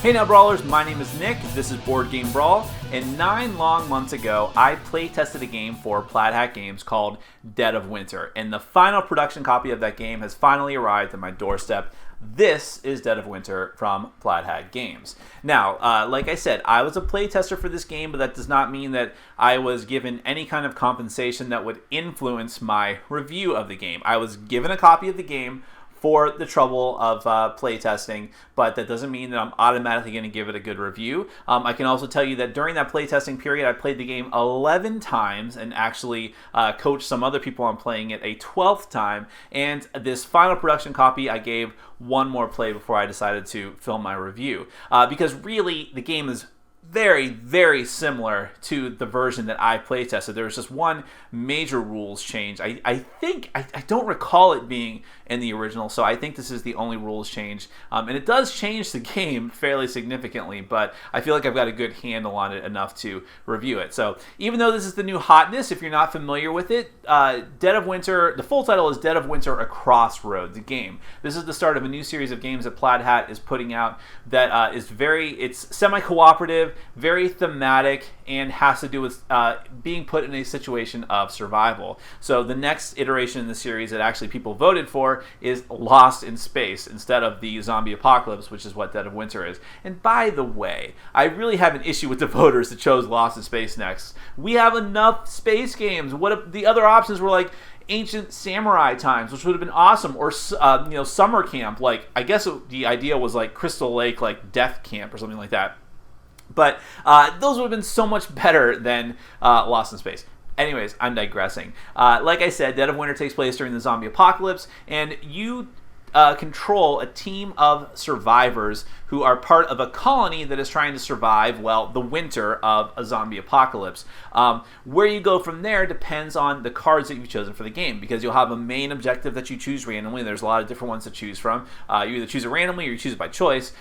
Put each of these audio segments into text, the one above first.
Hey now Brawlers, my name is Nick, this is Board Game Brawl, and 9 long months ago I play tested a game for Plaid Hat Games called Dead of Winter, and the final production copy of that game has finally arrived at my doorstep. This is Dead of Winter from Plaid Hat Games. Now, like I said, I was a play tester for this game, but that does not mean that I was given any kind of compensation that would influence my review of the game. I was given a copy of the game for the trouble of playtesting, but that doesn't mean that I'm automatically going to give it a good review. I can also tell you that during that playtesting period, I played the game 11 times and actually coached some other people on playing it a 12th time, and this final production copy I gave one more play before I decided to film my review. Because really, the game is very, very similar to the version that I playtested. There was just one major rules change. I don't recall it being in the original, so I think this is the only rules change. And it does change the game fairly significantly, but I feel like I've got a good handle on it enough to review it. So even though this is the new hotness, if you're not familiar with it, Dead of Winter, the full title is Dead of Winter, A Crossroads game. This is the start of a new series of games that Plaid Hat is putting out that it's semi-cooperative, very thematic, and has to do with being put in a situation of survival. So the next iteration in the series that actually people voted for is Lost in Space instead of the Zombie Apocalypse, which is what Dead of Winter is. And by the way, I really have an issue with the voters that chose Lost in Space next. We have enough space games. What if the other options were like Ancient Samurai Times, which would have been awesome, or Summer Camp? Like, I guess the idea was like Crystal Lake, like Death Camp or something like that. But those would have been so much better than Lost in Space. Anyways, I'm digressing. Like I said, Dead of Winter takes place during the zombie apocalypse, and you control a team of survivors who are part of a colony that is trying to survive, well, the winter of a zombie apocalypse. Where you go from there depends on the cards that you've chosen for the game, because you'll have a main objective that you choose randomly. There's a lot of different ones to choose from. You either choose it randomly or you choose it by choice.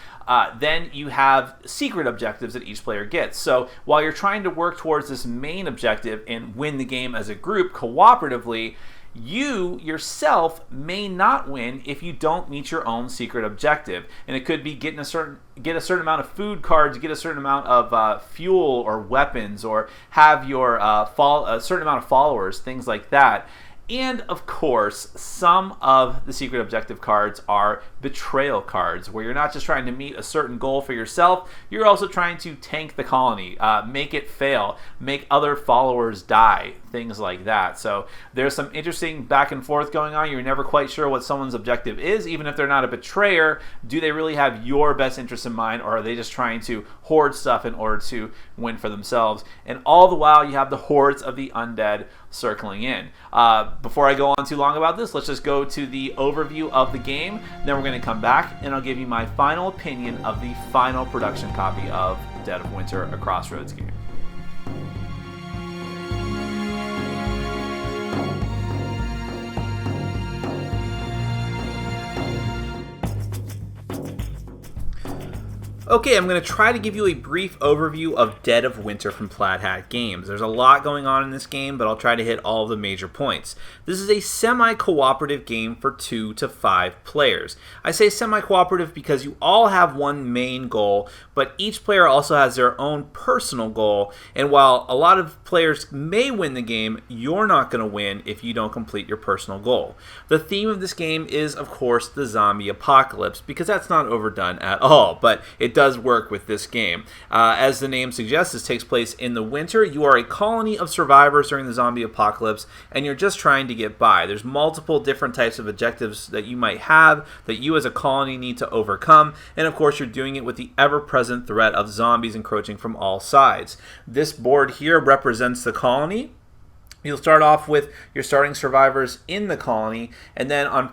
Then you have secret objectives that each player gets. So while you're trying to work towards this main objective and win the game as a group cooperatively, you yourself may not win if you don't meet your own secret objective, and it could be get a certain amount of food cards, get a certain amount of fuel or weapons, or have your a certain amount of followers, things like that. And of course, some of the secret objective cards are betrayal cards, where you're not just trying to meet a certain goal for yourself, you're also trying to tank the colony, make it fail, make other followers die, things like that. So there's some interesting back and forth going on. You're never quite sure what someone's objective is, even if they're not a betrayer. Do they really have your best interest in mind, or are they just trying to hoard stuff in order to win for themselves? And all the while, you have the hordes of the undead circling in. Before I go on too long about this, let's just go to the overview of the game. Then we're going to come back and I'll give you my final opinion of the final production copy of Dead of Winter, A Crossroads game. Okay, I'm going to try to give you a brief overview of Dead of Winter from Plaid Hat Games. There's a lot going on in this game, but I'll try to hit all of the major points. This is a semi-cooperative game for 2 to 5 players. I say semi-cooperative because you all have one main goal, but each player also has their own personal goal, and while a lot of players may win the game, you're not going to win if you don't complete your personal goal. The theme of this game is, of course, the zombie apocalypse, because that's not overdone at all, but it does work with this game. As the name suggests, this takes place in the winter. You are a colony of survivors during the zombie apocalypse, and you're just trying to get by. There's multiple different types of objectives that you might have that you as a colony need to overcome, and of course you're doing it with the ever-present threat of zombies encroaching from all sides. This board here represents the colony. You'll start off with your starting survivors in the colony, and then on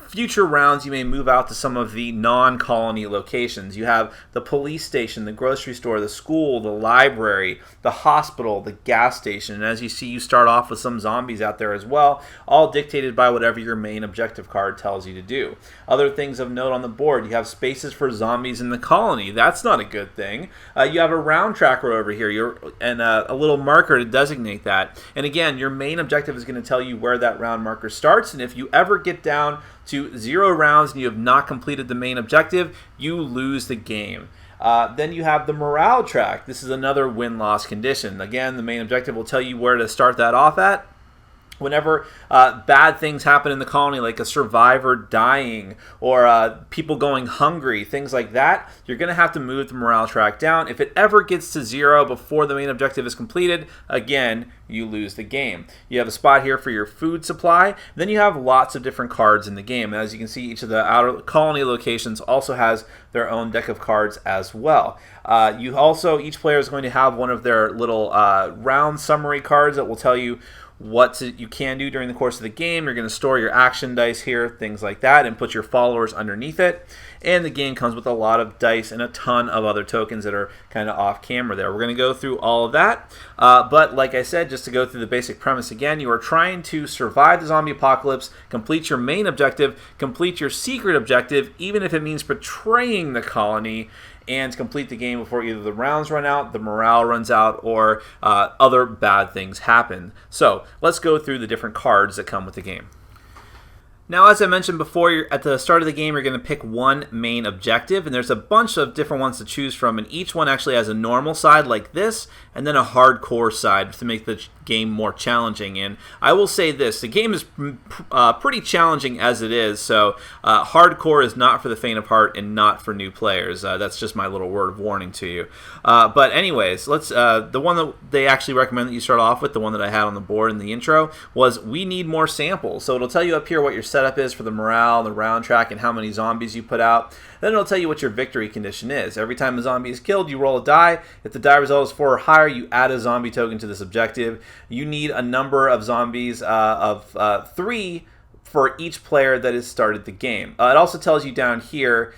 future rounds, you may move out to some of the non-colony locations. You have the police station, the grocery store, the school, the library, the hospital, the gas station. And as you see, you start off with some zombies out there as well, all dictated by whatever your main objective card tells you to do. Other things of note on the board, you have spaces for zombies in the colony. That's not a good thing. You have a round tracker over here and a little marker to designate that. And again, your main objective is going to tell you where that round marker starts, and if you ever get down to to 0 rounds and you have not completed the main objective, you lose the game. Then you have the morale track. This is another win-loss condition. Again, the main objective will tell you where to start that off at. Whenever bad things happen in the colony, like a survivor dying or people going hungry, things like that, you're going to have to move the morale track down. If it ever gets to 0 before the main objective is completed, again, you lose the game. You have a spot here for your food supply. Then you have lots of different cards in the game. And as you can see, each of the outer colony locations also has their own deck of cards as well. Each player is going to have one of their little round summary cards that will tell you what you can do during the course of the game. You're going to store your action dice here, things like that, and put your followers underneath it. And the game comes with a lot of dice and a ton of other tokens that are kind of off camera there. We're going to go through all of that. But like I said, just to go through the basic premise again, you are trying to survive the zombie apocalypse, complete your main objective, complete your secret objective, even if it means betraying the colony, and complete the game before either the rounds run out, the morale runs out, or other bad things happen. So let's go through the different cards that come with the game. Now, as I mentioned before, at the start of the game, you're going to pick one main objective, and there's a bunch of different ones to choose from, and each one actually has a normal side like this, and then a hardcore side to make the game more challenging. And I will say this, the game is pretty challenging as it is, so hardcore is not for the faint of heart and not for new players. That's just my little word of warning to you. But anyways, the one that they actually recommend that you start off with, the one that I had on the board in the intro, was we need more samples. So it'll tell you up here what your setup is for the morale, the round track, and how many zombies you put out. Then it'll tell you what your victory condition is. Every time a zombie is killed, you roll a die. If the die result is 4 or higher, you add a zombie token to this objective. You need a number of zombies of 3 for each player that has started the game. It also tells you down here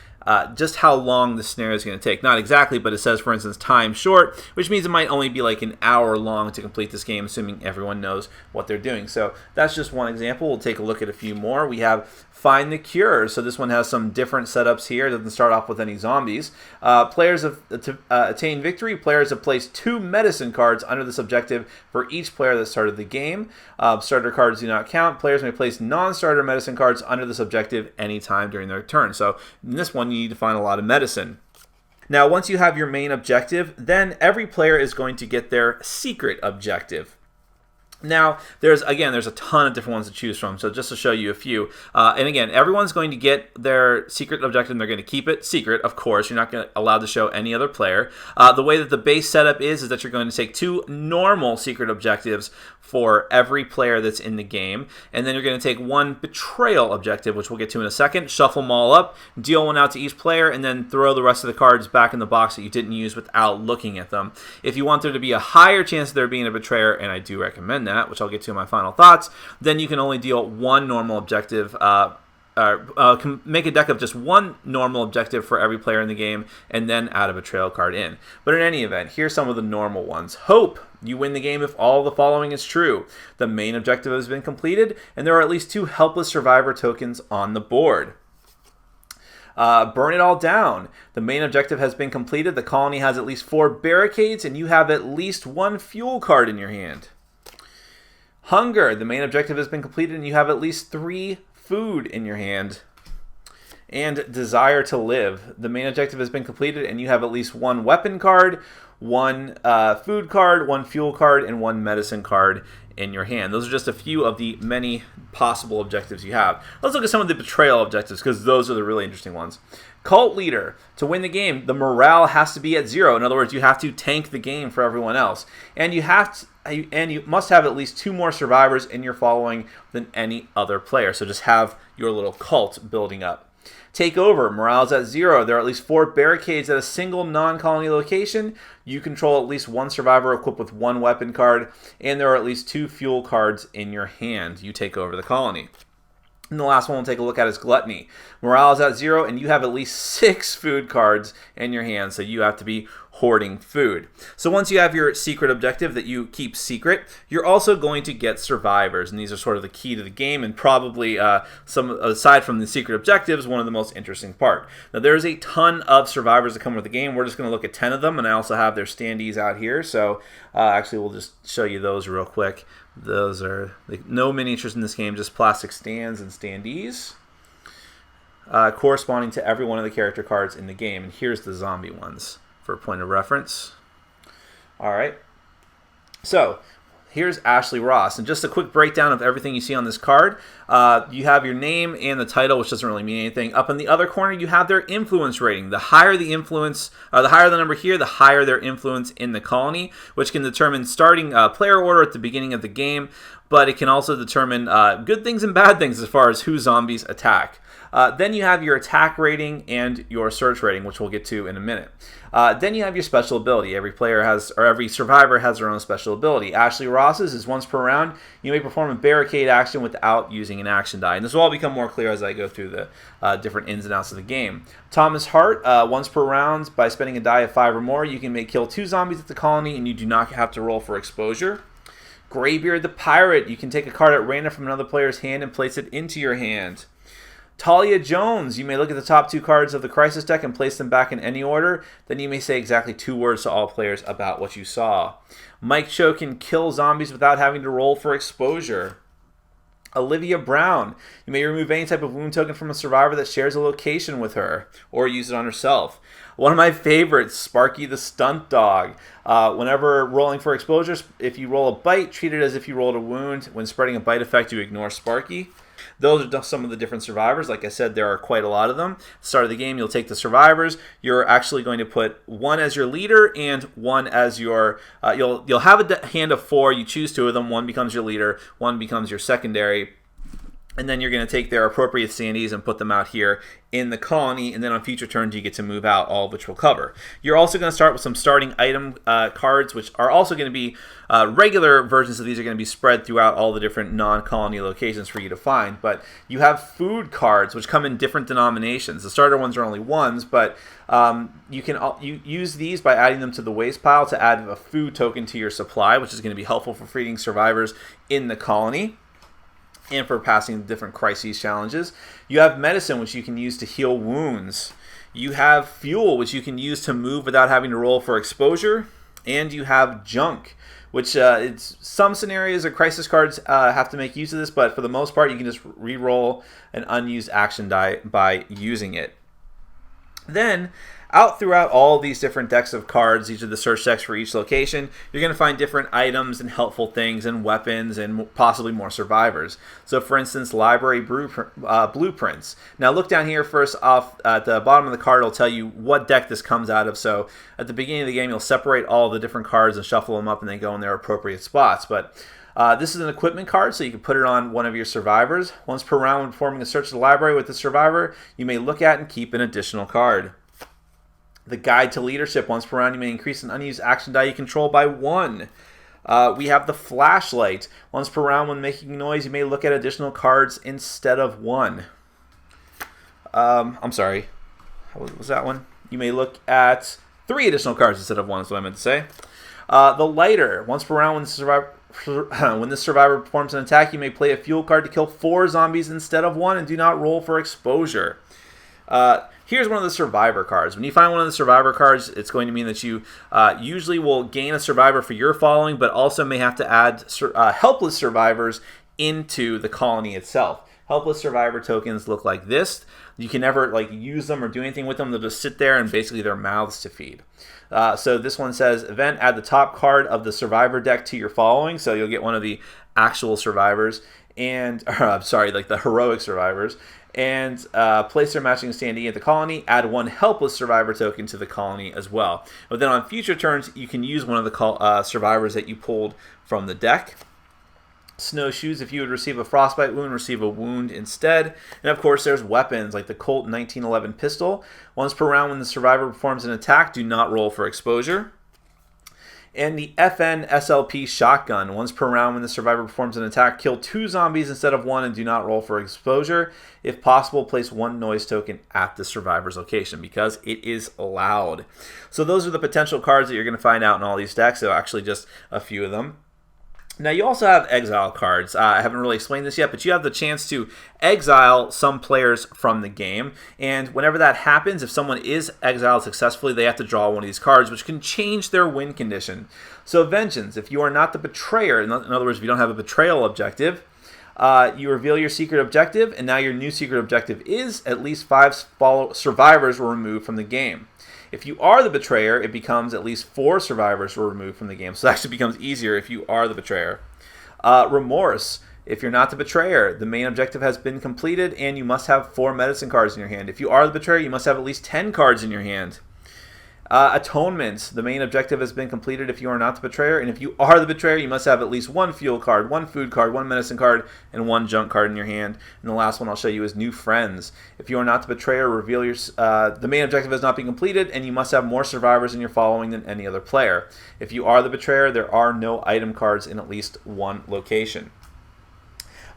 just how long the scenario is going to take. Not exactly, but it says, for instance, time short, which means it might only be like an hour long to complete this game, assuming everyone knows what they're doing. So that's just one example. We'll take a look at a few more. We have Find the Cure. So this one has some different setups here. It doesn't start off with any zombies. To attain victory, players have placed 2 medicine cards under this objective for each player that started the game. Starter cards do not count. Players may place non-starter medicine cards under this objective anytime during their turn. So in this one, you need to find a lot of medicine. Now, once you have your main objective, then every player is going to get their secret objective. Now, there's a ton of different ones to choose from, so just to show you a few. And again, everyone's going to get their secret objective, and they're going to keep it secret, of course. You're not allowed to show any other player. The way that the base setup is that you're going to take 2 normal secret objectives for every player that's in the game, and then you're going to take 1 betrayal objective, which we'll get to in a second, shuffle them all up, deal 1 out to each player, and then throw the rest of the cards back in the box that you didn't use without looking at them. If you want there to be a higher chance of there being a betrayer, and I do recommend that, which I'll get to in my final thoughts, then you can only deal 1 normal objective, make a deck of just 1 normal objective for every player in the game, and then add a betrayal card in. But in any event, here's some of the normal ones. Hope. You win the game if all the following is true. The main objective has been completed, and there are at least 2 helpless survivor tokens on the board. Burn it all down. The main objective has been completed. The colony has at least 4 barricades, and you have at least 1 fuel card in your hand. Hunger. The main objective has been completed, and you have at least 3 food in your hand. And desire to live. The main objective has been completed, and you have at least 1 weapon card, 1 food card, 1 fuel card, and 1 medicine card in your hand. Those are just a few of the many possible objectives you have. Let's look at some of the betrayal objectives, because those are the really interesting ones. Cult leader. To win the game, the morale has to be at 0. In other words, you have to tank the game for everyone else. And you must have at least 2 more survivors in your following than any other player. So just have your little cult building up. Take over. Morale's at 0. There are at least 4 barricades at a single non-colony location. You control at least 1 survivor equipped with 1 weapon card. And there are at least 2 fuel cards in your hand. You take over the colony. And the last one we'll take a look at is Gluttony. Morale is at 0, and you have at least 6 food cards in your hand, so you have to be hoarding food. So once you have your secret objective that you keep secret, you're also going to get survivors, and these are sort of the key to the game, and probably aside from the secret objectives, one of the most interesting part. Now there's a ton of survivors that come with the game. We're just going to look at 10 of them, and I also have their standees out here, so actually we'll just show you those real quick. Those are no miniatures in this game, just plastic stands and standees. corresponding to every one of the character cards in the game. And here's the zombie ones for a point of reference. All right. So here's Ashley Ross. And just a quick breakdown of everything you see on this card. You have your name and the title, which doesn't really mean anything. Up in the other corner, you have their influence rating. The higher the influence, the higher the number here, the higher their influence in the colony, which can determine starting player order at the beginning of the game. But it can also determine good things and bad things as far as who zombies attack. Then you have your attack rating and your search rating, which we'll get to in a minute. Then you have your special ability. Every player has, or every survivor has their own special ability. Ashley Ross's is once per round. You may perform a barricade action without using an action die. And this will all become more clear as I go through the different ins and outs of the game. Thomas Hart, once per round, by spending a die of 5 or more, you can kill 2 zombies at the colony, and you do not have to roll for exposure. Graybeard the Pirate, you can take a card at random from another player's hand and place it into your hand. Talia Jones, you may look at the top 2 cards of the Crisis deck and place them back in any order. Then you may say exactly 2 words to all players about what you saw. Mike Cho can kill zombies without having to roll for exposure. Olivia Brown, you may remove any type of wound token from a survivor that shares a location with her, or use it on herself. One of my favorites, Sparky the Stunt Dog. Whenever rolling for exposure, if you roll a bite, treat it as if you rolled a wound. When spreading a bite effect, you ignore Sparky. Those are some of the different survivors. Like I said, there are quite a lot of them. At the start of the game, you'll take the survivors. You're actually going to put one as your leader and one as your... You'll have a hand of 4. You choose 2 of them. One becomes your leader. One becomes your secondary. And then you're going to take their appropriate standees and put them out here in the colony. And then on future turns, you get to move out, all of which we'll cover. You're also going to start with some starting item cards, which are also going to be regular versions of these are going to be spread throughout all the different non-colony locations for you to find. But you have food cards, which come in different denominations. The starter ones are only 1s, but you can use these by adding them to the waste pile to add a food token to your supply, which is going to be helpful for feeding survivors in the colony and for passing different crises challenges. You have medicine, which you can use to heal wounds. You have fuel, which you can use to move without having to roll for exposure. And you have junk, which some scenarios or crisis cards have to make use of this, but for the most part, you can just re-roll an unused action die by using it. Then, out throughout all these different decks of cards, these are the search decks for each location, you're going to find different items and helpful things and weapons and possibly more survivors. So for instance, library blueprints. Now look down here first off at the bottom of the card, it'll tell you what deck this comes out of. So at the beginning of the game, you'll separate all the different cards and shuffle them up and they go in their appropriate spots. But this is an equipment card, so you can put it on one of your survivors. Once per round when performing a search of the library with the survivor, you may look at and keep an additional card. The Guide to Leadership. Once per round, you may increase an unused action die you control by 1. We have the Flashlight. Once per round, when making noise, you may look at additional cards instead of 1. I'm sorry. How was that one? You may look at 3 additional cards instead of 1 is what I meant to say. The Lighter. Once per round, when the survivor performs an attack, you may play a fuel card to kill 4 zombies instead of 1 and do not roll for exposure. Here's one of the survivor cards. When you find one of the survivor cards, it's going to mean that you usually will gain a survivor for your following, but also may have to add helpless survivors into the colony itself. Helpless survivor tokens look like this. You can never use them or do anything with them. They'll just sit there and basically they're mouths to feed. So this one says, event, add the top card of the survivor deck to your following. So you'll get one of the actual survivors and, the heroic survivors. And place their matching standee at the colony, add 1 helpless survivor token to the colony as well. But then on future turns, you can use one of the survivors that you pulled from the deck. Snowshoes, if you would receive a frostbite wound, receive a wound instead. And of course, there's weapons like the Colt 1911 pistol. Once per round when the survivor performs an attack, do not roll for exposure. And the FN SLP shotgun. Once per round when the survivor performs an attack, kill 2 zombies instead of 1 and do not roll for exposure. If possible, place 1 noise token at the survivor's location because it is allowed. So those are the potential cards that you're going to find out in all these decks. So actually just a few of them. Now, you also have exile cards. I haven't really explained this yet, but you have the chance to exile some players from the game. And whenever that happens, if someone is exiled successfully, they have to draw one of these cards, which can change their win condition. So, Vengeance, if you are not the betrayer, in other words, if you don't have a betrayal objective, You reveal your secret objective, and now your new secret objective is at least 5 survivors were removed from the game. If you are the betrayer, it becomes at least 4 survivors were removed from the game. So it actually becomes easier if you are the betrayer. Remorse. If you're not the betrayer, the main objective has been completed, and you must have 4 medicine cards in your hand. If you are the betrayer, you must have at least 10 cards in your hand. Atonement. The main objective has been completed if you are not the betrayer, and if you are the betrayer, you must have at least 1 fuel card, 1 food card, 1 medicine card, and 1 junk card in your hand. And the last one I'll show you is new friends. If you are not the betrayer, reveal your the main objective has not been completed, and you must have more survivors in your following than any other player. If you are the betrayer, there are no item cards in at least 1 location.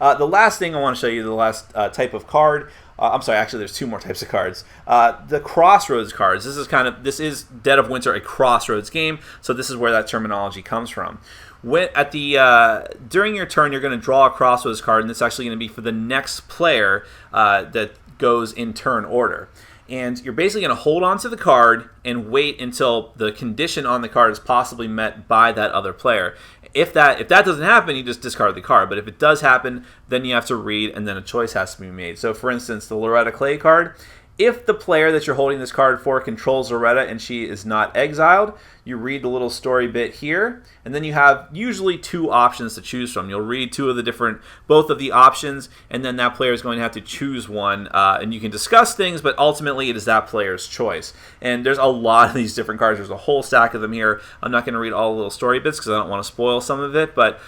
The last thing I want to show you, the last type of card. I'm sorry, actually there's 2 more types of cards. The Crossroads Cards. This is Dead of Winter, a Crossroads game, so this is where that terminology comes from. During your turn, you're going to draw a Crossroads card, and it's actually going to be for the next player that goes in turn order. And you're basically going to hold on to the card and wait until the condition on the card is possibly met by that other player. If that doesn't happen, you just discard the card. But if it does happen, then you have to read, and then a choice has to be made. So, for instance, the Loretta Clay card. If the player that you're holding this card for controls Loretta and she is not exiled, you read the little story bit here, and then you have usually 2 options to choose from. You'll read both of the options, and then that player is going to have to choose one, and you can discuss things, but ultimately it is that player's choice. And there's a lot of these different cards. There's a whole stack of them here. I'm not going to read all the little story bits because I don't want to spoil some of it, but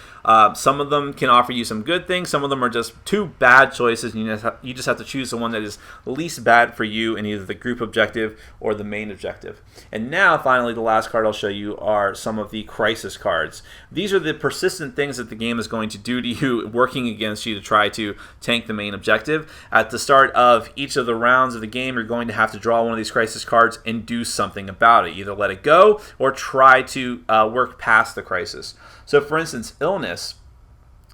some of them can offer you some good things. Some of them are just 2 bad choices, and you just have to choose the one that is least bad for you in either the group objective or the main objective. And now, finally, the last card I'll show you are some of the crisis cards. These are the persistent things that the game is going to do to you, working against you to try to tank the main objective. At the start of each of the rounds of the game, you're going to have to draw one of these crisis cards and do something about it. Either let it go or try to work past the crisis. So, for instance, illness.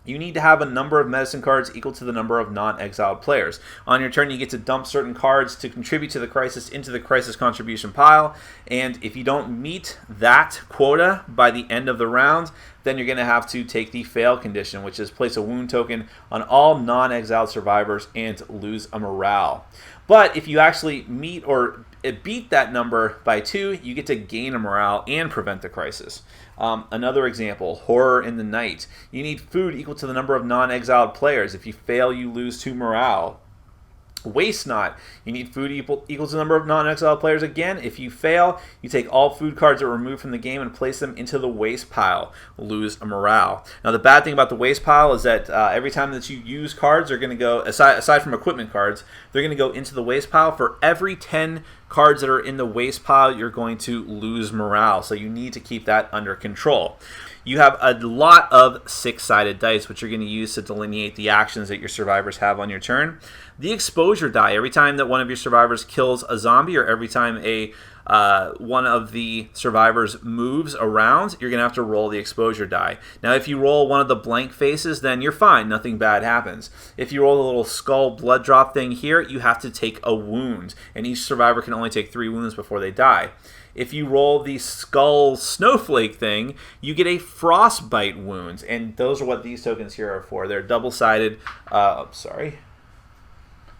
You need to have a number of medicine cards equal to the number of non-exiled players. On your turn, you get to dump certain cards to contribute to the crisis into the crisis contribution pile. And if you don't meet that quota by the end of the round, then you're going to have to take the fail condition, which is place a wound token on all non-exiled survivors and lose a morale. But if you actually meet or beat that number by 2, you get to gain a morale and prevent the crisis. Another example, Horror in the Night. You need food equal to the number of non-exiled players. If you fail, you lose 2 morale. Waste Not. You need food equal to the number of non-exiled players again. If you fail, you take all food cards that are removed from the game and place them into the waste pile. Lose a morale. Now, the bad thing about the waste pile is that every time that you use cards, they're going to go, aside from equipment cards, they're going to go into the waste pile. For every 10 cards that are in the waste pile, you're going to lose morale. So you need to keep that under control. You have a lot of 6-sided dice, which you're going to use to delineate the actions that your survivors have on your turn. The exposure die, every time that one of your survivors kills a zombie or every time one of the survivors moves around, you're going to have to roll the exposure die. Now, if you roll one of the blank faces, then you're fine. Nothing bad happens. If you roll the little skull blood drop thing here, you have to take a wound, and each survivor can only take 3 wounds before they die. If you roll the skull snowflake thing, you get a frostbite wound, and those are what these tokens here are for. They're double-sided.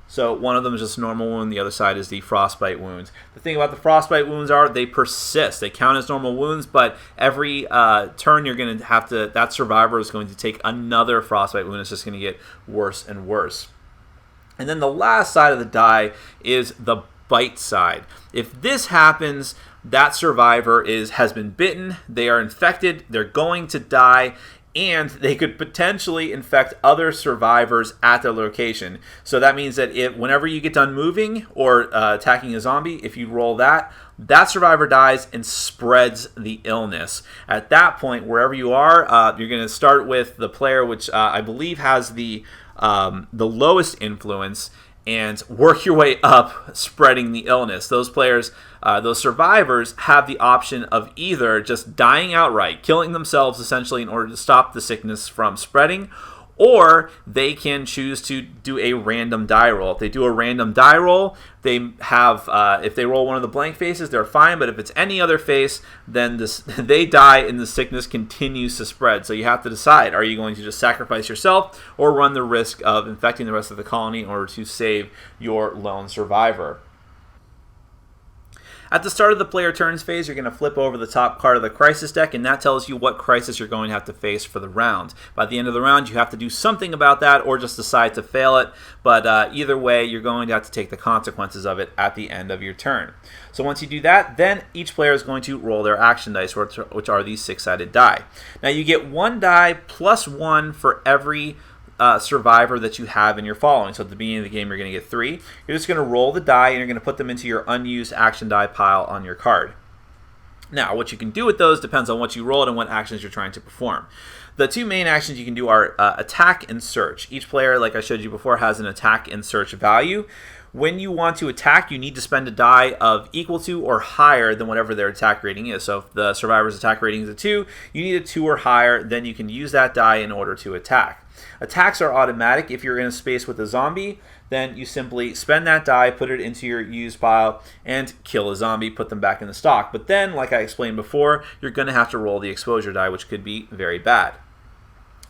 So one of them is just a normal wound, the other side is the frostbite wounds. The thing about the frostbite wounds are they persist. They count as normal wounds, but every turn you're going to have to, that survivor is going to take another frostbite wound. It's just going to get worse and worse. And then the last side of the die is the bite side. If this happens, that survivor has been bitten, they are infected, they're going to die, and they could potentially infect other survivors at their location. So that means that whenever you get done moving or attacking a zombie, if you roll that survivor dies and spreads the illness. At that point, wherever you are, you're going to start with the player which I believe has the lowest influence, and work your way up, spreading the illness. Those players, those survivors, have the option of either just dying outright, killing themselves essentially in order to stop the sickness from spreading, or they can choose to do a random die roll. If they do a random die roll, they have, if they roll one of the blank faces, they're fine, but if it's any other face, then they die and the sickness continues to spread. So you have to decide, are you going to just sacrifice yourself or run the risk of infecting the rest of the colony in order to save your lone survivor? At the start of the player turns phase, you're going to flip over the top card of the crisis deck, and that tells you what crisis you're going to have to face for the round. By the end of the round, you have to do something about that or just decide to fail it, but either way, you're going to have to take the consequences of it at the end of your turn. So once you do that, then each player is going to roll their action dice, which are these 6-sided die. Now you get 1 die plus 1 for every survivor that you have in your following. So at the beginning of the game, you're going to get 3. You're just going to roll the die, and you're going to put them into your unused action die pile on your card. Now, what you can do with those depends on what you rolled and what actions you're trying to perform. The 2 main actions you can do are attack and search. Each player, like I showed you before, has an attack and search value. When you want to attack, you need to spend a die of equal to or higher than whatever their attack rating is. So if the survivor's attack rating is a 2, you need a 2 or higher, then you can use that die in order to attack. Attacks are automatic. If you're in a space with a zombie, then you simply spend that die, put it into your used pile, and kill a zombie, put them back in the stock. But then, like I explained before, you're going to have to roll the exposure die, which could be very bad.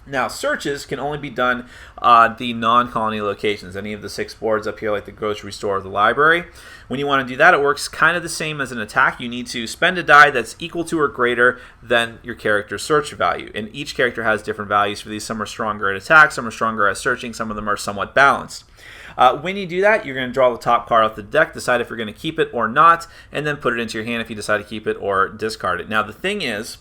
Now, searches can only be done on the non-colony locations, any of the 6 boards up here like the grocery store or the library. When you want to do that, it works kind of the same as an attack. You need to spend a die that's equal to or greater than your character's search value. And each character has different values for these. Some are stronger at attack, some are stronger at searching, some of them are somewhat balanced. When you do that, you're going to draw the top card off the deck, decide if you're going to keep it or not, and then put it into your hand if you decide to keep it or discard it. Now, the thing is,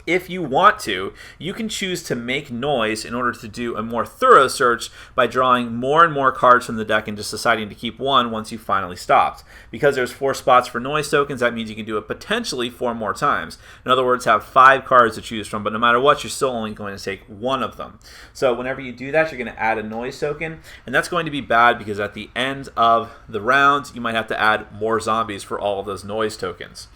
if you want to, you can choose to make noise in order to do a more thorough search by drawing more and more cards from the deck and just deciding to keep one once you've finally stopped. Because there's 4 spots for noise tokens, that means you can do it potentially 4 more times. In other words, have 5 cards to choose from, but no matter what, you're still only going to take 1 of them. So whenever you do that, you're going to add a noise token, and that's going to be bad because at the end of the round, you might have to add more zombies for all of those noise tokens.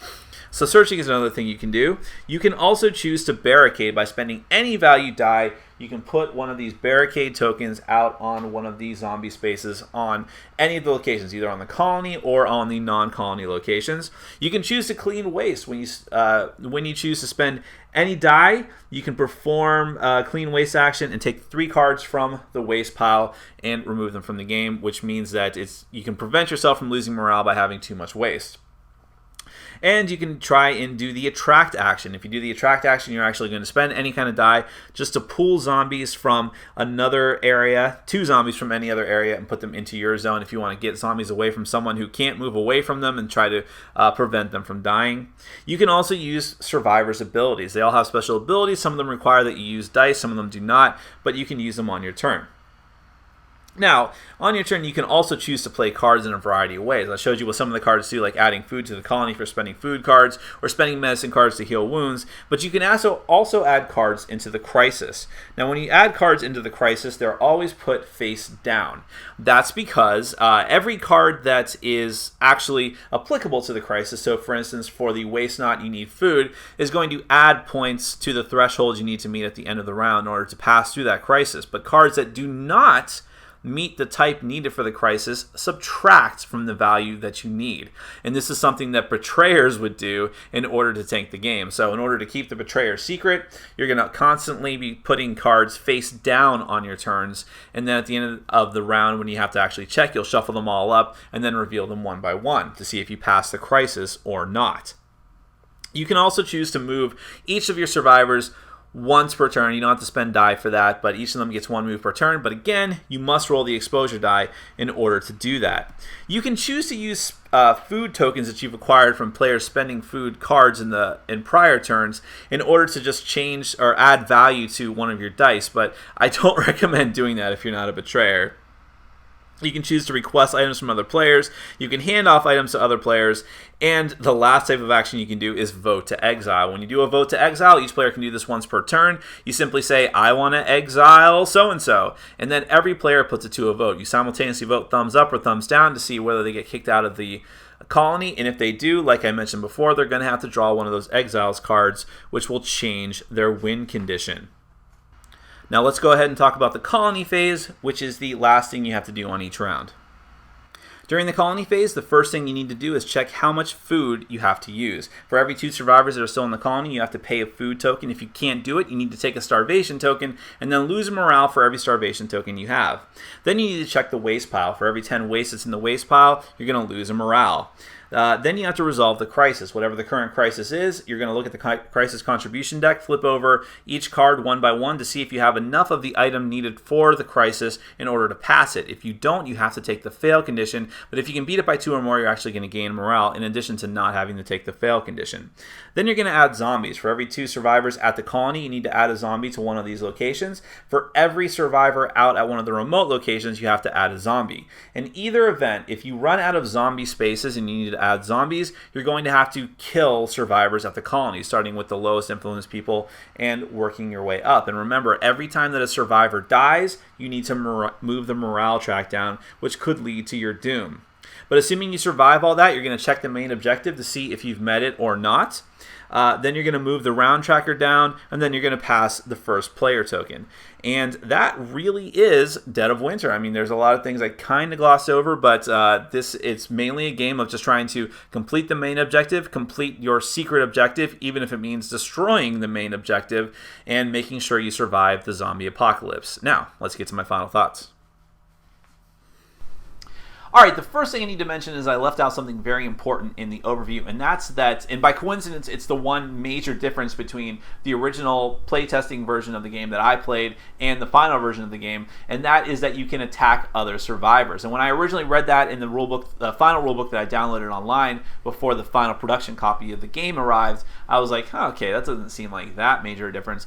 So searching is another thing you can do. You can also choose to barricade by spending any value die. You can put one of these barricade tokens out on one of these zombie spaces on any of the locations, either on the colony or on the non-colony locations. You can choose to clean waste. When you choose to spend any die, you can perform a clean waste action and take 3 cards from the waste pile and remove them from the game, which means that you can prevent yourself from losing morale by having too much waste. And you can try and do the attract action. If you do the attract action, you're actually going to spend any kind of die just to pull zombies from another area, 2 zombies from any other area, and put them into your zone if you want to get zombies away from someone who can't move away from them and try to prevent them from dying. You can also use survivors' abilities. They all have special abilities. Some of them require that you use dice, some of them do not, but you can use them on your turn. Now, on your turn, you can also choose to play cards in a variety of ways. I showed you what some of the cards do, like adding food to the colony for spending food cards, or spending medicine cards to heal wounds, but you can also add cards into the crisis. Now, when you add cards into the crisis, they're always put face down. That's because every card that is actually applicable to the crisis, so for instance, for the waste not, you need food, is going to add points to the threshold you need to meet at the end of the round in order to pass through that crisis. But cards that do not meet the type needed for the crisis subtracts from the value that you need. And this is something that betrayers would do in order to tank the game. So in order to keep the betrayer secret, you're going to constantly be putting cards face down on your turns, and then at the end of the round, when you have to actually check, you'll shuffle them all up and then reveal them one by one to see if you pass the crisis or not. You can also choose to move each of your survivors once per turn. You don't have to spend die for that, but each of them gets 1 move per turn. But again, you must roll the exposure die in order to do that. You can choose to use food tokens that you've acquired from players spending food cards in prior turns in order to just change or add value to one of your dice, but I don't recommend doing that if you're not a betrayer. You can choose to request items from other players. You can hand off items to other players. And the last type of action you can do is vote to exile. When you do a vote to exile, each player can do this once per turn. You simply say, I want to exile so-and-so. And then every player puts it to a vote. You simultaneously vote thumbs up or thumbs down to see whether they get kicked out of the colony. And if they do, like I mentioned before, they're going to have to draw one of those exiles cards, which will change their win condition. Now let's go ahead and talk about the colony phase, which is the last thing you have to do on each round. During the colony phase, the first thing you need to do is check how much food you have to use. For every 2 survivors that are still in the colony, you have to pay a food token. If you can't do it, you need to take a starvation token and then lose a morale for every starvation token you have. Then you need to check the waste pile. For every 10 waste that's in the waste pile, you're going to lose a morale. Then you have to resolve the crisis. Whatever the current crisis is, you're going to look at the crisis contribution deck, flip over each card one by one to see if you have enough of the item needed for the crisis in order to pass it. If you don't, you have to take the fail condition, but if you can beat it by 2 or more, you're actually going to gain morale in addition to not having to take the fail condition. Then you're going to add zombies. For every 2 survivors at the colony, you need to add a zombie to one of these locations. For every survivor out at one of the remote locations, you have to add a zombie. In either event, if you run out of zombie spaces and you need to add zombies, you're going to have to kill survivors at the colony, starting with the lowest influence people and working your way up. And remember, every time that a survivor dies, you need to move the morale track down, which could lead to your doom. But assuming you survive all that, you're going to check the main objective to see if you've met it or not. Then you're going to move the round tracker down, and then you're going to pass the first player token. And that really is Dead of Winter. I mean, there's a lot of things I kind of glossed over, but it's mainly a game of just trying to complete the main objective, complete your secret objective, even if it means destroying the main objective, and making sure you survive the zombie apocalypse. Now, let's get to my final thoughts. All right, the first thing I need to mention is I left out something very important in the overview, and that's that, and by coincidence, it's the one major difference between the original playtesting version of the game that I played and the final version of the game, and that is that you can attack other survivors. And when I originally read that in the rulebook, the final rulebook that I downloaded online before the final production copy of the game arrived, I was like, oh, okay, that doesn't seem like that major a difference.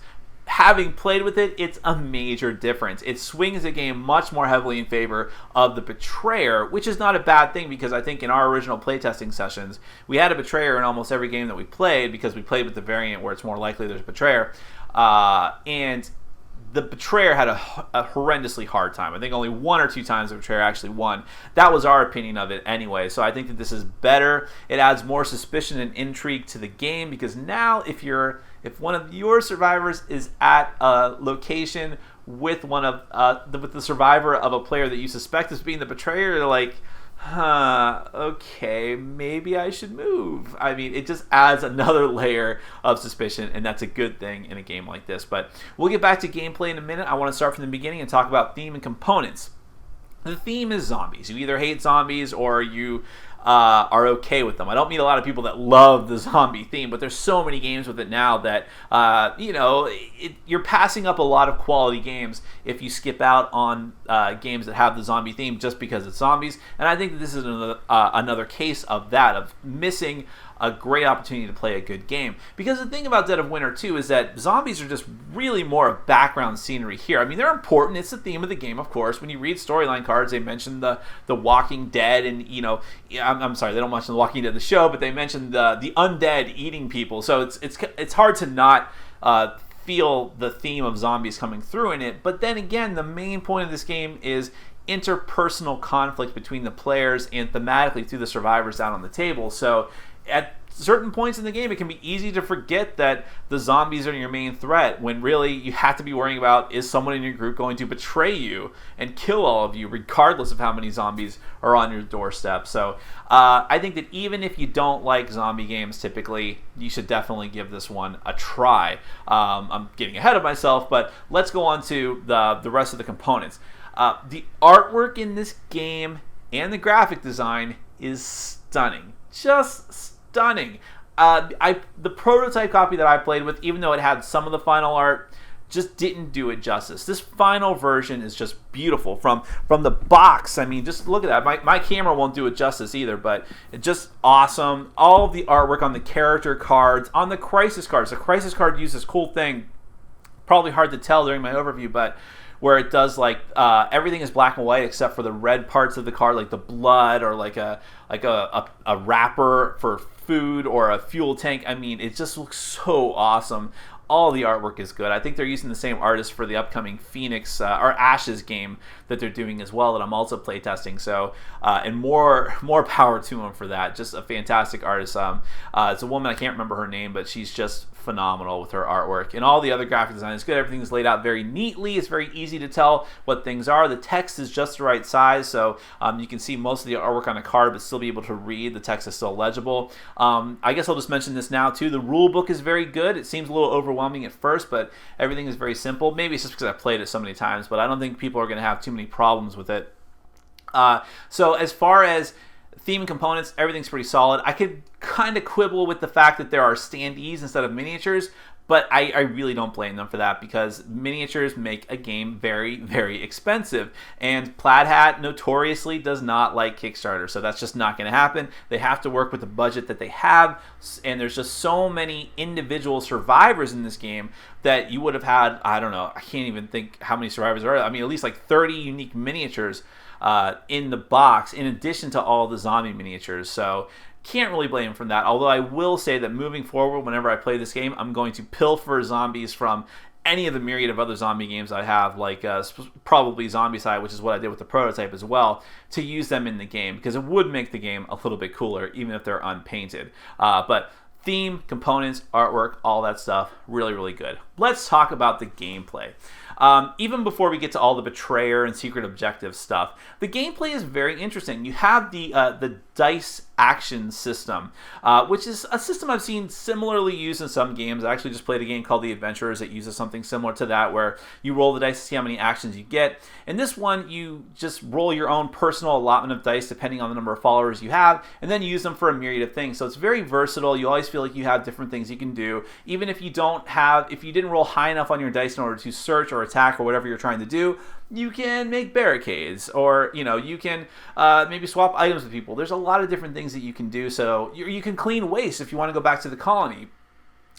Having played with it, it's a major difference. It swings the game much more heavily in favor of the Betrayer, which is not a bad thing because I think in our original playtesting sessions, we had a Betrayer in almost every game that we played because we played with the variant where it's more likely there's a Betrayer. And the Betrayer had a horrendously hard time. I think only 1 or 2 times the Betrayer actually won. That was our opinion of it anyway. So I think that this is better. It adds more suspicion and intrigue to the game because now if one of your survivors is at a location with with the survivor of a player that you suspect as being the Betrayer, you're like, okay, maybe I should move. I mean, it just adds another layer of suspicion, and that's a good thing in a game like this. But we'll get back to gameplay in a minute. I want to start from the beginning and talk about theme and components. The theme is zombies. You either hate zombies or you are okay with them. I don't meet a lot of people that love the zombie theme, but there's so many games with it now that, you're passing up a lot of quality games if you skip out on games that have the zombie theme just because it's zombies. And I think that this is another case of that, of missing a great opportunity to play a good game. Because the thing about Dead of Winter 2 is that zombies are just really more of background scenery here. I mean, they're important. It's the theme of the game, of course. When you read storyline cards, they mention the Walking Dead, and, I'm sorry, they don't mention the Walking Dead the show, but they mention the undead eating people. So it's hard to not feel the theme of zombies coming through in it. But then again, the main point of this game is interpersonal conflict between the players and thematically through the survivors down on the table. So at certain points in the game, it can be easy to forget that the zombies are your main threat when really you have to be worrying about, is someone in your group going to betray you and kill all of you regardless of how many zombies are on your doorstep. So I think that even if you don't like zombie games typically, you should definitely give this one a try. I'm getting ahead of myself, but let's go on to the rest of the components. The artwork in this game and the graphic design is stunning. Just stunning. The prototype copy that I played with, even though it had some of the final art, just didn't do it justice. This final version is just beautiful. From the box, I mean, just look at that. My camera won't do it justice either, but it's just awesome. All of the artwork on the character cards, on the crisis cards. The crisis card used this cool thing, probably hard to tell during my overview, but where it does everything is black and white except for the red parts of the card, like the blood or like a wrapper for food or a fuel tank. I mean, it just looks so awesome. All the artwork is good. I think they're using the same artist for the upcoming Phoenix or Ashes game that they're doing as well that I'm also playtesting. So, and more power to them for that. Just a fantastic artist. It's a woman, I can't remember her name, but she's just phenomenal with her artwork. And all the other graphic design is good. Everything's laid out very neatly. It's very easy to tell what things are. The text is just the right size, so you can see most of the artwork on the card, but still be able to read. The text is still legible. I guess I'll just mention this now, too. The rule book is very good. It seems a little overwhelming at first, but everything is very simple. Maybe it's just because I've played it so many times, but I don't think people are going to have too many problems with it. So as far as theme and components, everything's pretty solid. I could kind of quibble with the fact that there are standees instead of miniatures, but I really don't blame them for that because miniatures make a game very, very expensive. And Plaid Hat notoriously does not like Kickstarter, so that's just not going to happen. They have to work with the budget that they have, and there's just so many individual survivors in this game that you would have had, I don't know, I can't even think how many survivors there are. I mean, at least like 30 unique miniatures in the box, in addition to all the zombie miniatures. So can't really blame him from that, although I will say that moving forward, whenever I play this game, I'm going to pilfer zombies from any of the myriad of other zombie games I have, like probably Zombicide, which is what I did with the prototype as well, to use them in the game, because it would make the game a little bit cooler, even if they're unpainted. But theme, components, artwork, all that stuff, really, really good. Let's talk about the gameplay. Even before we get to all the betrayer and secret objective stuff, the gameplay is very interesting. You have the dice action system, which is a system I've seen similarly used in some games. I actually just played a game called The Adventurers that uses something similar to that, where you roll the dice to see how many actions you get. In this one, you just roll your own personal allotment of dice depending on the number of followers you have, and then you use them for a myriad of things. So it's very versatile. You always feel like you have different things you can do. Even if you didn't roll high enough on your dice in order to search or attack or whatever you're trying to do, you can make barricades, or you can maybe swap items with people. There's a lot of different things that you can do. So you can clean waste if you want to go back to the colony.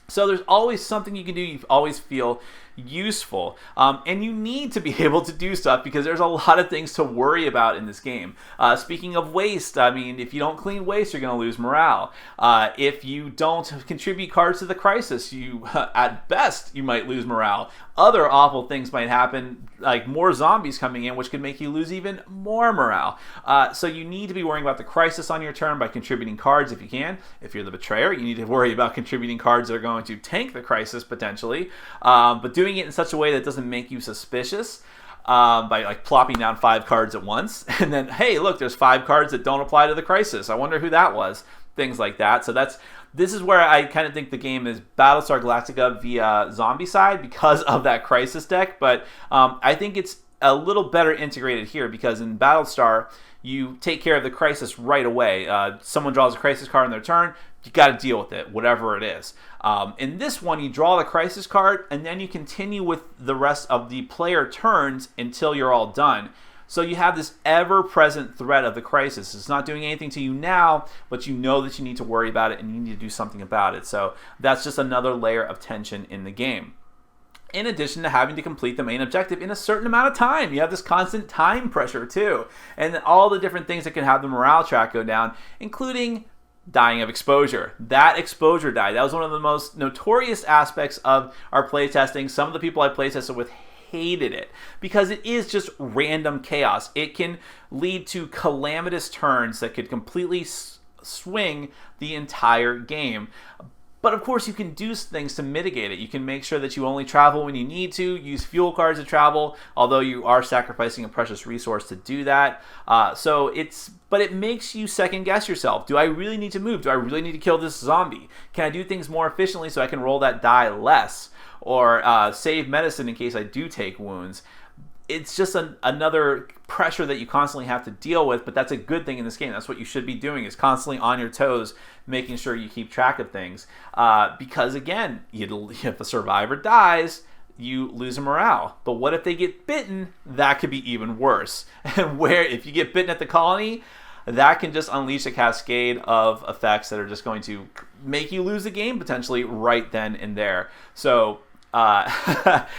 So there's always something you can do. You always feel useful, and you need to be able to do stuff because there's a lot of things to worry about in this game. Speaking of waste, I mean, if you don't clean waste, you're going to lose morale. If you don't contribute cards to the crisis, at best you might lose morale. Other awful things might happen, like more zombies coming in, which could make you lose even more morale. So you need to be worrying about the crisis on your turn by contributing cards if you can. If you're the betrayer, you need to worry about contributing cards that are going to tank the crisis potentially, but doing it in such a way that doesn't make you suspicious, by like plopping down 5 cards at once, and then, hey, look, there's 5 cards that don't apply to the crisis. I wonder who that was. Things like that. So this is where I kind of think the game is Battlestar Galactica via Zombicide because of that crisis deck, but I think it's a little better integrated here because in Battlestar, you take care of the crisis right away. Someone draws a crisis card on their turn, you got to deal with it, whatever it is. In this one, you draw the crisis card, and then you continue with the rest of the player turns until you're all done. So you have this ever-present threat of the crisis. It's not doing anything to you now, but you know that you need to worry about it and you need to do something about it. So that's just another layer of tension in the game. In addition to having to complete the main objective in a certain amount of time. You have this constant time pressure too. And all the different things that can have the morale track go down, including dying of exposure. That exposure die, that was one of the most notorious aspects of our playtesting. Some of the people I playtested with hated it because it is just random chaos. It can lead to calamitous turns that could completely swing the entire game. But of course, you can do things to mitigate it. You can make sure that you only travel when you need to, use fuel cards to travel, although you are sacrificing a precious resource to do that. But it makes you second guess yourself. Do I really need to move? Do I really need to kill this zombie? Can I do things more efficiently so I can roll that die less? Or save medicine in case I do take wounds? It's just another pressure that you constantly have to deal with, but that's a good thing in this game. That's what you should be doing, is constantly on your toes, making sure you keep track of things. Because again, if a survivor dies, you lose a morale. But what if they get bitten? That could be even worse. And if you get bitten at the colony, that can just unleash a cascade of effects that are just going to make you lose the game potentially right then and there. So I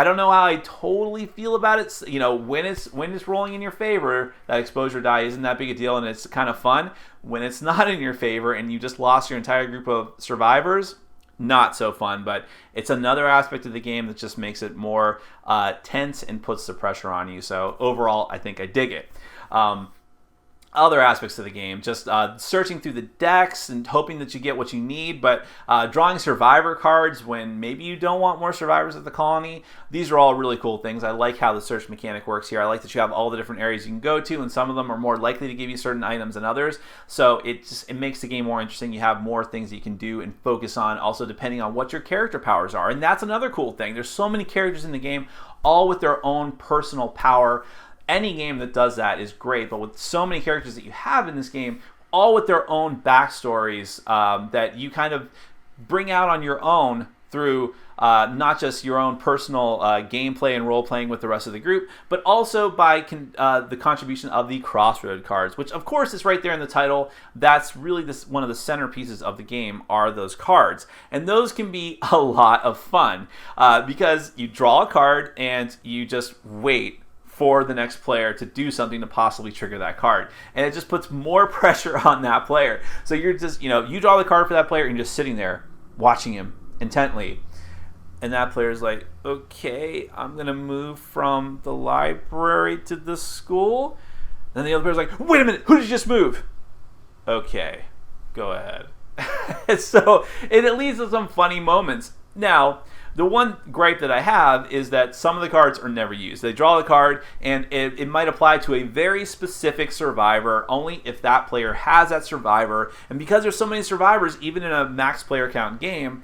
don't know how I totally feel about it. When it's rolling in your favor, that exposure die isn't that big a deal and it's kind of fun. When it's not in your favor and you just lost your entire group of survivors, not so fun. But it's another aspect of the game that just makes it more tense and puts the pressure on you. So overall, I think I dig it. other aspects of the game, just searching through the decks and hoping that you get what you need, but drawing survivor cards when maybe you don't want more survivors at the colony. These are all really cool things. I like how the search mechanic works here. I like that you have all the different areas you can go to, and some of them are more likely to give you certain items than others, so it makes the game more interesting. You have more things that you can do and focus on, also depending on what your character powers are, and that's another cool thing. There's so many characters in the game, all with their own personal power. Any game that does that is great, but with so many characters that you have in this game, all with their own backstories that you kind of bring out on your own through not just your own personal gameplay and role-playing with the rest of the group, but also by the contribution of the Crossroads Cards, which of course is right there in the title. That's really one of the centerpieces of the game, are those cards. And those can be a lot of fun because you draw a card and you just wait for the next player to do something to possibly trigger that card. And it just puts more pressure on that player. So you're just, you draw the card for that player and you're just sitting there watching him intently. And that player's like, okay, I'm going to move from the library to the school. Then the other player's like, wait a minute, who did you just move? Okay, go ahead. So it leads to some funny moments. Now, the one gripe that I have is that some of the cards are never used. They draw the card, and it might apply to a very specific survivor, only if that player has that survivor. And because there's so many survivors, even in a max player count game,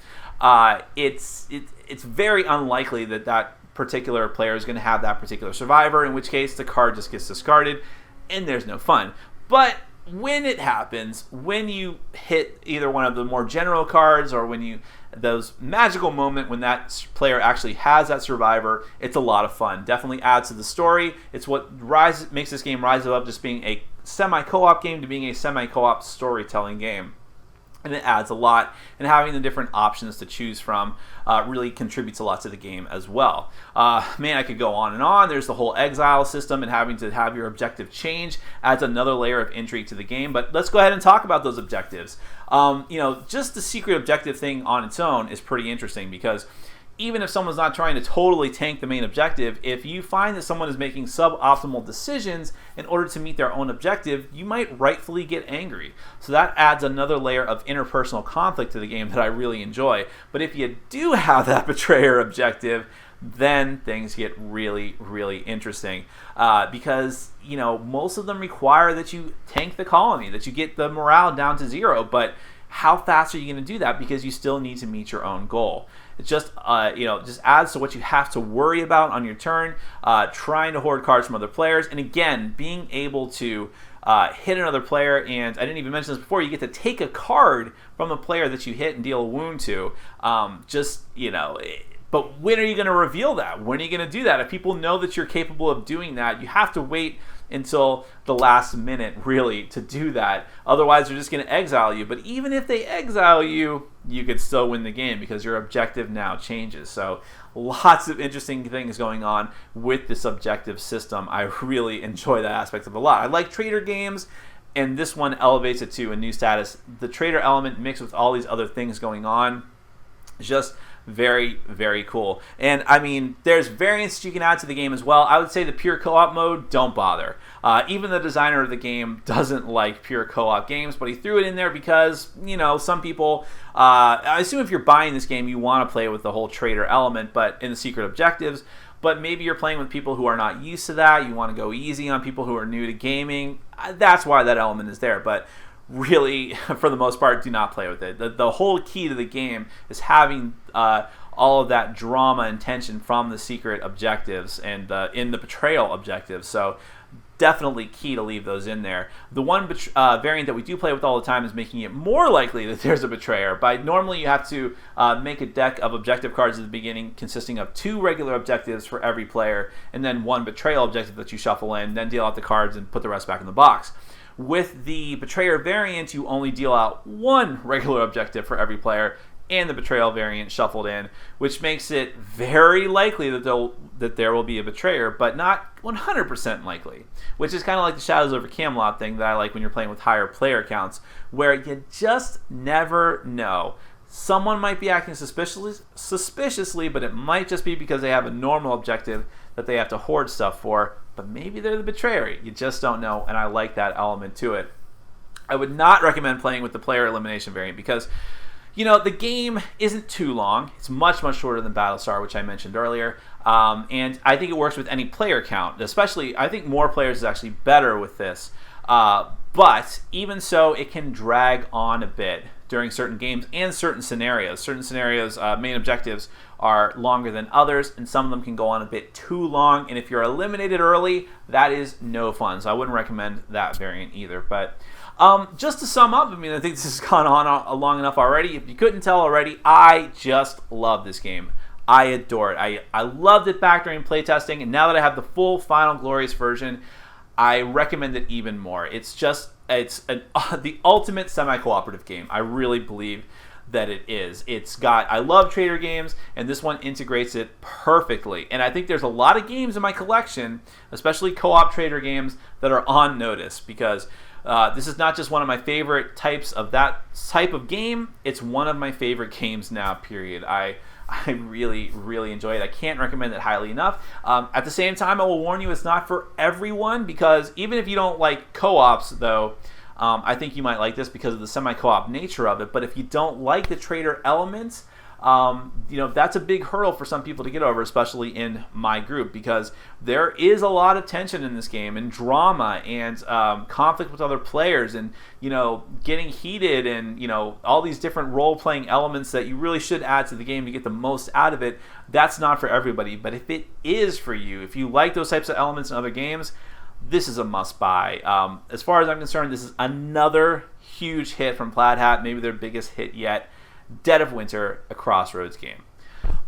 it's very unlikely that that particular player is going to have that particular survivor, in which case the card just gets discarded, and there's no fun. But when it happens, when you hit either one of the more general cards, or when those magical moment when that player actually has that survivor, it's a lot of fun. Definitely adds to the story. It's what makes this game rise above just being a semi-co-op game to being a semi-co-op storytelling game. And it adds a lot, and having the different options to choose from really contributes a lot to the game as well. Man, I could go on and on. There's the whole exile system, and having to have your objective change adds another layer of intrigue to the game. But let's go ahead and talk about those objectives. Just the secret objective thing on its own is pretty interesting, because even if someone's not trying to totally tank the main objective, if you find that someone is making suboptimal decisions in order to meet their own objective, you might rightfully get angry. So that adds another layer of interpersonal conflict to the game that I really enjoy. But if you do have that betrayer objective, then things get really, really interesting because, most of them require that you tank the colony, that you get the morale down to 0, but how fast are you going to do that? Because you still need to meet your own goal. It just just adds to what you have to worry about on your turn, trying to hoard cards from other players, and again, being able to hit another player. And I didn't even mention this before, you get to take a card from the player that you hit and deal a wound to. But when are you going to reveal that? When are you going to do that? If people know that you're capable of doing that, you have to wait until the last minute, really, to do that. Otherwise, they're just going to exile you. But even if they exile you, you could still win the game because your objective now changes. So lots of interesting things going on with this objective system. I really enjoy that aspect of it a lot. I like trader games, and this one elevates it to a new status. The trader element mixed with all these other things going on is just very, very cool. And I mean, there's variants you can add to the game as well. I would say the pure co-op mode, don't bother. Even the designer of the game doesn't like pure co-op games, but he threw it in there because, some people, I assume if you're buying this game, you want to play with the whole trader element, but in the secret objectives. But maybe you're playing with people who are not used to that. You want to go easy on people who are new to gaming. That's why that element is there. But really, for the most part, do not play with it. The whole key to the game is having all of that drama and tension from the secret objectives and in the betrayal objectives. So definitely key to leave those in there. The one variant that we do play with all the time is making it more likely that there's a betrayer. Normally you have to make a deck of objective cards at the beginning consisting of 2 regular objectives for every player, and then 1 betrayal objective that you shuffle in, then deal out the cards and put the rest back in the box. With the betrayer variant, you only deal out 1 regular objective for every player, and the betrayal variant shuffled in, which makes it very likely that there will be a betrayer, but not 100% likely, which is kind of like the Shadows over Camelot thing that I like when you're playing with higher player counts, where you just never know. Someone might be acting suspiciously, but it might just be because they have a normal objective that they have to hoard stuff for, but maybe they're the betrayer. You just don't know, and I like that element to it. I would not recommend playing with the player elimination variant because, the game isn't too long. It's much, much shorter than Battlestar, which I mentioned earlier. And I think it works with any player count. Especially, I think more players is actually better with this. But even so, it can drag on a bit during certain games and certain scenarios. Certain scenarios, main objectives are longer than others, and some of them can go on a bit too long. And if you're eliminated early, that is no fun. So I wouldn't recommend that variant either. But just to sum up, I think this has gone on long enough already. If you couldn't tell already, I just love this game. I adore it. I loved it back during playtesting, and now that I have the full Final Glorious version, I recommend it even more. It's the ultimate semi-cooperative game. I really believe that it is. I love trader games, and this one integrates it perfectly. And I think there's a lot of games in my collection, especially co-op trader games, that are on notice because this is not just one of my favorite types of that type of game. It's one of my favorite games now, period. I really, really enjoy it. I can't recommend it highly enough. At the same time, I will warn you, it's not for everyone because even if you don't like co-ops, though, I think you might like this because of the semi-co-op nature of it. But if you don't like the trader elements, that's a big hurdle for some people to get over, especially in my group, because there is a lot of tension in this game and drama and conflict with other players and, getting heated and, all these different role-playing elements that you really should add to the game to get the most out of it. That's not for everybody. But if it is for you, if you like those types of elements in other games, this is a must-buy. As far as I'm concerned, this is another huge hit from Plaid Hat, maybe their biggest hit yet. Dead of Winter, a Crossroads game.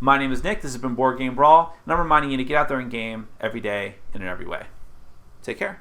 My name is Nick. This has been Board Game Brawl, and I'm reminding you to get out there and game every day and in every way. Take care.